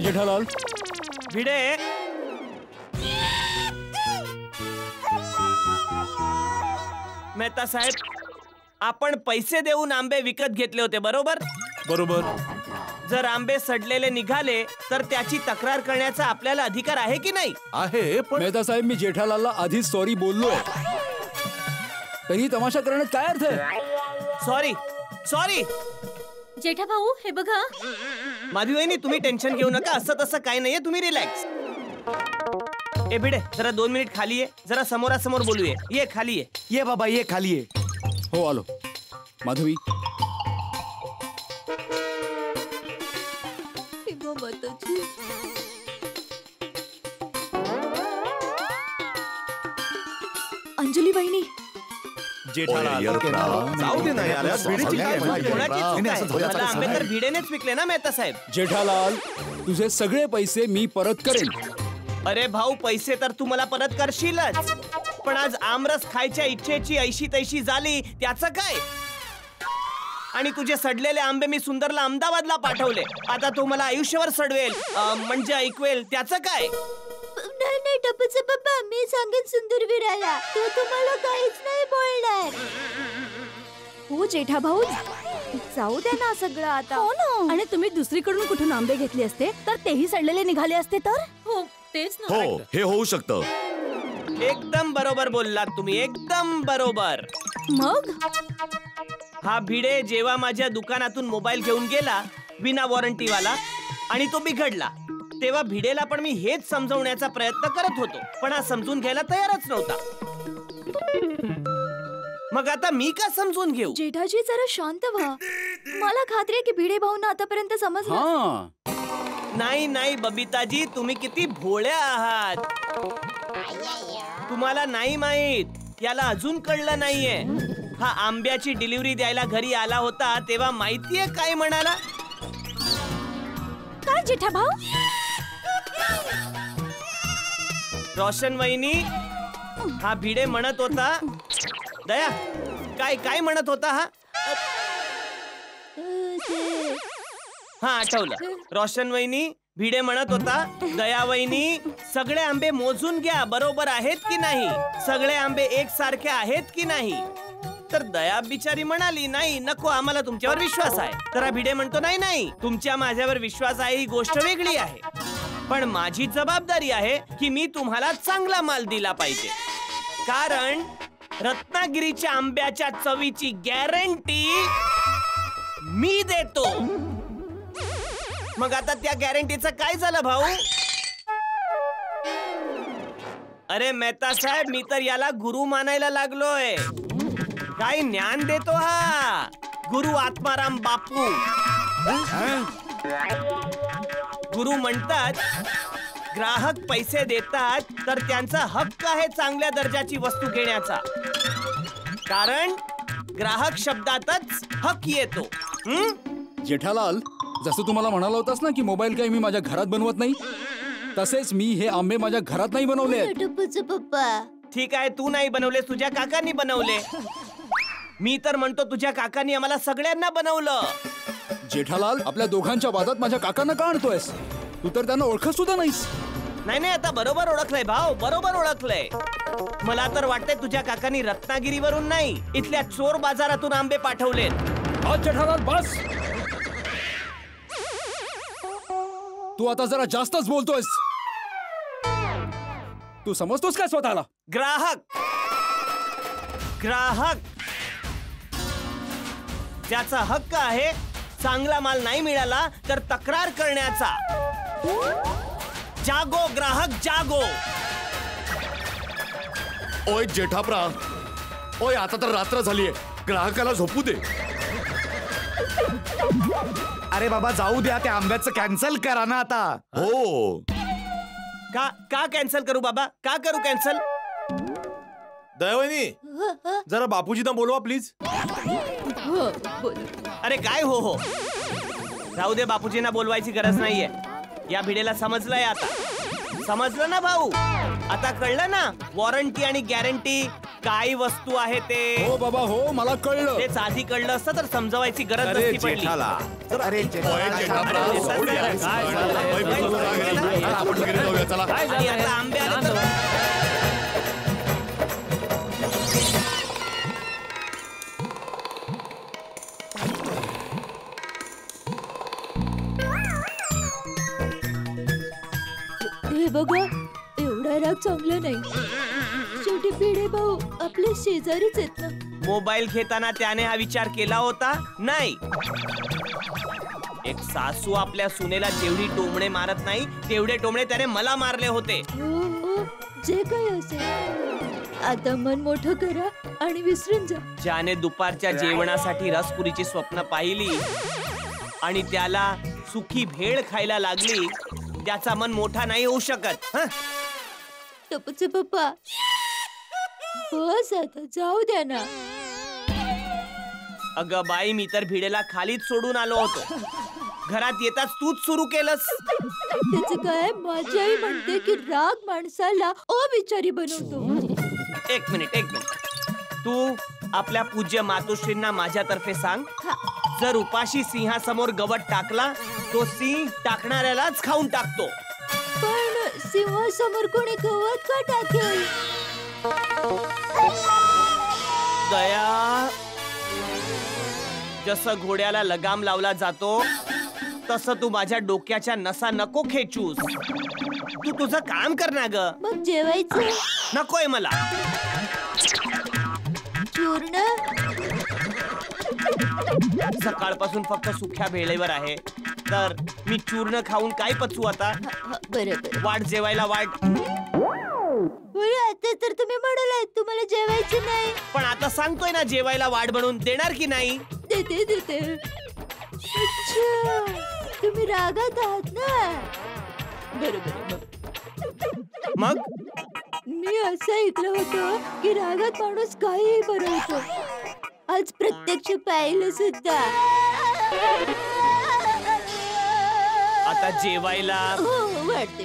जेठालाल भिडे, मेहता साहेब, आपण पैसे देऊन आंबे विकत घेतले होते बरोबर? बरोबर. जर आंबे सडलेले निघाले तर त्याची तक्रार करण्याचा आपल्याला अधिकार आहे की नाही? आहे, पण मेहता साहेब मी जेठालालला आधीच सॉरी बोललोय. तरी तमाशा करण्यात काय अर्थ आहे? Sorry sorry. जेठा भाऊ हे बघा. माधवी वहिनी, तुम्ही टेन्शन घेऊ नका, असं तसं काही नाहीये, तुम्ही रिलॅक्स. ए भिडे, जरा 2 मिनिट खाली ये, जरा समोरासमोर बोलूया. ये खाली ये. ये बाबा ये खाली ये. हो आलो. माधवी, अंजली बहिणी. जेठालाल जाऊ दे ना यार, भिडेची काय कोणाची चूक आहे? मला आंबे तर भिडेनेच विकले ना मेहता साहेब. जेठालाल तुझे सगळे पैसे मी परत करेन. अरे भाऊ, पैसे तर तू मला परत करशीलच, पण आज आमरस खायच्या इच्छेची ऐशी तैशी झाली त्याचं काय? आणि तुझे सडलेले आंबे मी सुंदरला अहमदाबादला पाठवले, आता तो मला आयुष्यभर सडवेल म्हणजे ऐकवेल त्याचं काय? नाही नाही टप्पूचे पप्पा, मी सांगेन सुंदर वीराला, तो तुम्हाला काहीच नाही बोलणार. हो जेठा भाऊ, जाऊ द्या ना सगळं आता. हो ना. आणि तुम्ही दुसरीकडून कुठून आंबे घेतले असते तर तेही सडलेले निघाले असते तर? हो तेच ना. हो, हे होऊ शकतं. एकदम बरोबर बोललात तुम्ही, एकदम बरोबर. मग हा भिडे जेव्हा माझ्या दुकानातून मोबाईल घेऊन गेला विना वॉरंटीवाला आणि तो बिघडला, तेव्हा भिडेला पण मी हेच समजवण्याचा प्रयत्न करत होतो, पण हा समजून घ्यायला तयारच नव्हता. मग आता मी का समजून घेऊ? जेठाजी जरा शांत व्हा. मला खात्री आहे की भिडे भाऊंना आतापर्यंत समजलं. नाही नाही बबिताजी, तुम्ही किती भोळ्या आहात. तुम्हाला नाही माहित, याला अजून कळलं नाहीये. हा आंब्याची डिलिव्हरी द्यायला घरी आला होता तेव्हा माहितीये काय म्हणाला? काय जेठा भाऊ? रोशन वहिनी, हा भिडे म्हणत होता. दया, काय काय म्हणत होता हा? हा आठवलं. रोशन वहिनी, भिडे म्हणत होता, दया वहिनी सगळे आंबे मोजून घ्या, बरोबर आहेत की नाही, सगळे आंबे एकसारखे आहेत की नाही. तर दया बिचारी म्हणाली, नाही नको, आम्हाला तुमच्यावर विश्वास आहे. तर हा भिडे म्हणतो, नाही नाही, तुमच्या माझ्यावर विश्वास आहे ही गोष्ट वेगळी आहे, पण माझी जबाबदारी आहे की मी तुम्हाला चांगला माल दिला पाहिजे, कारण रत्नागिरीच्या आंब्याच्या चवीची गॅरंटी मी देतो. मग आता त्या गॅरंटीचं काय झालं भाऊ? अरे मेहता साहेब, मी तर याला गुरु मानायला लागलोय. काय ज्ञान देतो हा गुरु आत्माराम बापू. गुरु म्हणतात, ग्राहक पैसे देतात तर त्यांचा हक्क आहे चांगल्या दर्जाची वस्तू घेण्याचा, कारण ग्राहक शब्दातच हक येतो. जेठालाल, जसं तुम्हाला म्हणाला होतास ना की मोबाईल काही मी माझ्या घरात बनवत नाही, तसेच मी हे आंबे माझ्या घरात नाही बनवले. पप्पा ठीक आहे, तू नाही बनवले, तुझ्या काकांनी बनवले. मी तर म्हणतो तुझ्या काकांनी आम्हाला सगळ्यांना बनवलं. जेठालाल, आपल्या दोघांच्या वादात माझ्या काकांना का आणतोयस? तू तर त्यांना ओळखत सुद्धा नाहीस. नाही नाही, आता बरोबर ओळखलंय भाऊ, बरोबर ओळखलंय. मला तर वाटतंय तुझ्या काकांनी रत्नागिरीवरून नाही, इथल्या चोर बाजारातून आंबे पाठवलेत. जेठालाल बस, तू आता जरा जास्तच बोलतोयस. तू समजतोस काय स्वतःला? ग्राहक ग्राहक त्याचा हक्क आहे चांगला माल नाही मिळाला तर तक्रार करण्याचा. जागो ग्राहक जागो. ओय जेठाप्रा, ओय आता तर रात्र झालीये, ग्राहकाला झोपू दे. अरे बाबा जाऊ द्या, त्या आंब्याचं कॅन्सल करा ना आता. हो. का कॅन्सल करू बाबा, का करू कॅन्सल? दयावहिनी, जरा बापूजींना बोलवा प्लीज. अरे काय हो हो, राहू दे, बापूजींना बोलवायची गरज नाहीये. या भिडेला समजलंय आता. समजलं ना भाऊ? आता कळलं ना वॉरंटी आणि गॅरंटी काय वस्तू आहे ते हो बाबा हो मला कळलं. तेच आधी कळलं असतं तर समजवायची गरज अरे नसती पडली. जेठालाल अरे ओय, जेठाप्रा, सोड यार. ओय, बिलकुल राग आहे. चला, आपण घरी जाऊया चला. आणि आता आंबे आले तर हे बघा एवढा राग चांगला नाही. शेवटी भिडे भाऊ आपले शेजारीच आहेत ना. मोबाईल घेताना त्याने हा विचार केला होता नाही. एक सासू आपल्या सुनेला जेवढी टोमणे मारत नाही तेवढे टोमणे त्याने मला मारले होते. हो, हो, जे काही असेल आता मन मोठं करा आणि विसरून जा. ज्याने दुपारच्या जेवणासाठी रसपुरीची स्वप्न पाहिली आणि त्याला सुखी भेळ खायला लागली त्याचा मन मोठा नाही होऊ शकत. हं? टपूचे पप्पा बस आता जाऊ द्या ना. अगं बाई मी तर भिडेला खालीच सोडून आलो होतो. घरात येताच तूच सुरू केलंस. त्याचं काय माझी आई म्हणते की राग माणसाला अविचारी बनवतो. एक मिनिट तू आपल्या पूज्य मातोश्रींना माझ्यातर्फे सांग जर उपाशी सिंहासमोर गवत टाकला तो सिंह टाकणाऱ्यालाच खाऊन टाकतो. पण सिंहासमोर कोणी गवत का टाकेल? दया जसं घोड्याला लगाम लावला जातो तसं तू माझ्या डोक्याच्या नसा नको खेचूस. तू तुझं काम कर ना ग. मग जेवायचं नकोय मला. चूर्ण सकाळपासून फक्त सुख्या भेळेवर आहे तर मी चूर्ण खाऊन काय पचवू आता. बरोबर. वाट जेवायला वाट. बरं आता तर तुम्ही म्हणालात तुम्हाला जेवायचं नाही. पण आता सांगतोय ना जेवायला वाट बनवून देणार की नाही. देते. अच्छा तुम्ही रागात आहात ना. बरोबर. मग मी असं ऐकलं होतं की रागात माणूस काहीही बनवतो. आज प्रत्यक्ष पाहिलं सुद्धा. आता जेवायला हो वाटते